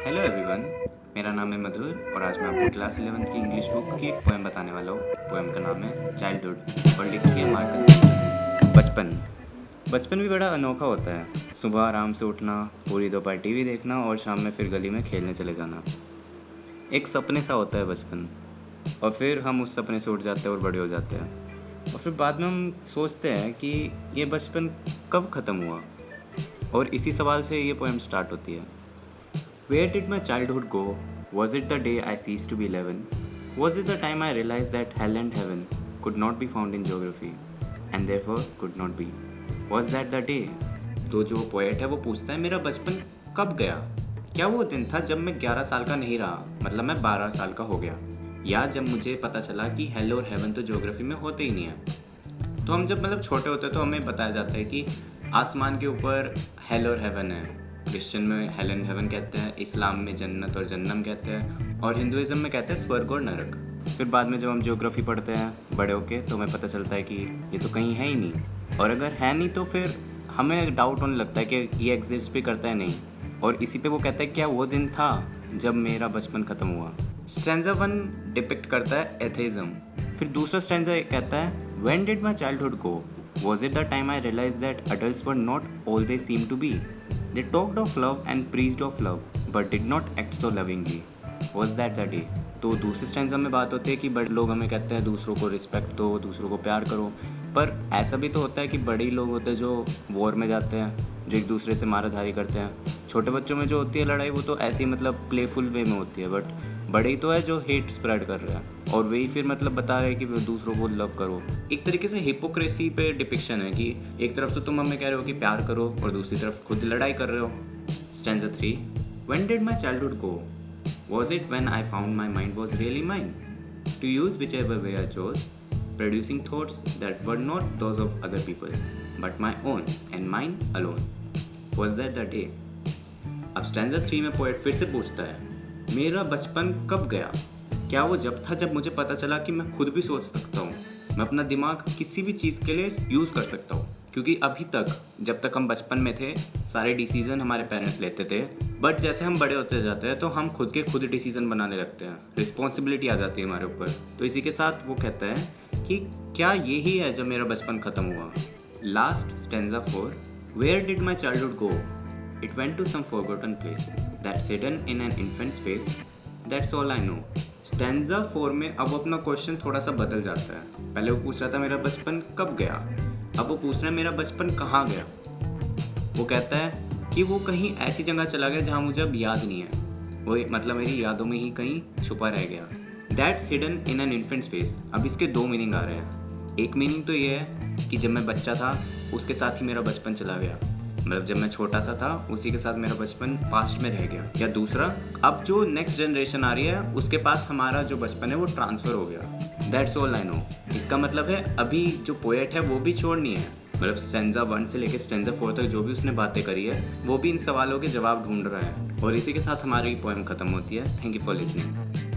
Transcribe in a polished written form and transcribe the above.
Hello everyone, मेरा नाम है मधुर और आज मैं आपको क्लास 11th की इंग्लिश बुक की एक पोएम बताने वाला हूँ। पोएम का नाम है चाइल्डहुड और लिखी है मार्कस एंथनी ने। बचपन बचपन भी बड़ा अनोखा होता है। सुबह आराम से उठना, पूरी दोपहर टीवी देखना और शाम में फिर गली में खेलने चले जाना। एक सपने सा होता है बचपन, और फिर हम उस सपने से उठ जाते हैं और बड़े हो जाते हैं। और फिर बाद में हम सोचते हैं कि ये बचपन कब ख़त्म हुआ, और इसी सवाल से ये पोएम स्टार्ट होती है। Where did my childhood go? Was it the day I ceased to be 11? Was it the time I realized that hell and heaven could not be found in geography and therefore could not be? Was that the day? तो जो poet है वो पूछता है मेरा बचपन कब गया? क्या वो दिन था जब मैं 11 साल का नहीं रहा, मतलब मैं 12 साल का हो गया, या जब मुझे पता चला कि हेल और हेवन तो ज्योग्राफी में होते ही नहीं है। तो हम जब मतलब छोटे होते हैं तो हमें बताया जाता है कि आसमान के ऊपर हेल और हेवन है। क्रिश्चियन में हेल एंड हेवन कहते हैं, इस्लाम में जन्नत और जन्नम कहते हैं, और हिंदुइज्म में कहते हैं स्वर्ग और नरक। फिर बाद में जब हम ज्योग्राफी पढ़ते हैं बड़े होके तो हमें पता चलता है कि ये तो कहीं है ही नहीं, और अगर है नहीं तो फिर हमें डाउट होने लगता है कि ये एग्जिस्ट भी करता है नहीं। और इसी पे वो कहता है क्या वो दिन था जब मेरा बचपन ख़त्म हुआ। स्टैंजा 1 डिपिक्ट करता है एथेइज्म। फिर दूसरा स्टैंजा कहता है when did my childhood go? Was it the time I realized that adults were not all they seemed to be? They talked of love and preached of love, but did not act so lovingly. Was that the day? तो दूसरे stanza में बात होती है कि बड़े लोग हमें कहते हैं दूसरों को रिस्पेक्ट दो, दूसरों को प्यार करो, पर ऐसा भी तो होता है कि बड़े ही लोग होते हैं जो वॉर में जाते हैं, जो एक दूसरे से माराधारी करते हैं। छोटे बच्चों में जो होती है लड़ाई वो तो ऐसे ही मतलब प्लेफुल वे में होती है, बट बड़े ही तो है जो हेट स्प्रेड कर रहे हैं, और वही फिर मतलब बता रहे हैं कि दूसरों को लव करो। एक तरीके से हिपोक्रेसी पे डिपिक्शन है कि एक तरफ तो तुम हमें कह रहे हो कि प्यार करो और दूसरी तरफ खुद लड़ाई कर रहे हो। Stanza 3 When did my childhood go? Was it when I found my mind was really mine? To use whichever way I chose, producing thoughts that were not those of other people, but my own and mine alone. Was that the day? अब stanza 3 में poet फिर से पूछता है मेरा बचपन कब गया? क्या वो जब था जब मुझे पता चला कि मैं खुद भी सोच सकता हूँ, मैं अपना दिमाग किसी भी चीज़ के लिए यूज़ कर सकता हूँ। क्योंकि अभी तक जब तक हम बचपन में थे सारे डिसीज़न हमारे पेरेंट्स लेते थे, बट जैसे हम बड़े होते जाते हैं तो हम खुद के खुद डिसीज़न बनाने लगते हैं, रिस्पॉन्सिबिलिटी आ जाती है हमारे ऊपर। तो इसी के साथ वो कहता है कि क्या यही है जब मेरा बचपन ख़त्म हुआ। Last stanza 4 Where did my childhood go? It went to some forgotten place that's hidden in an infant's face. That's all I know. Stanza 4 में अब वो अपना क्वेश्चन थोड़ा सा बदल जाता है। पहले वो पूछ रहा था मेरा बचपन कब गया, अब वो पूछ रहा है मेरा बचपन कहाँ गया। वो कहता है कि वो कहीं ऐसी जगह चला गया जहाँ मुझे अब याद नहीं है, वो मतलब मेरी यादों में ही कहीं छुपा रह गया। That's hidden in an infant's face। अब इसके दो मीनिंग आ रहे हैं। एक मीनिंग तो ये है कि जब मैं बच्चा था उसके साथ ही मेरा बचपन चला गया, मतलब जब मैं छोटा सा था उसी के साथ मेरा बचपन पास्ट में रह गया। या दूसरा, अब जो नेक्स्ट जनरेशन आ रही है उसके पास हमारा जो बचपन है वो ट्रांसफ़र हो गया। That's all I know. इसका मतलब है अभी जो पोएट है वो भी छोड़नी है, मतलब स्टैंजा 1 से लेकर स्टैंजा 4 तक जो भी उसने बातें करी है वो भी इन सवालों के जवाब ढूंढ रहा है। और इसी के साथ हमारी पोएम ख़त्म होती है। Thank you for listening.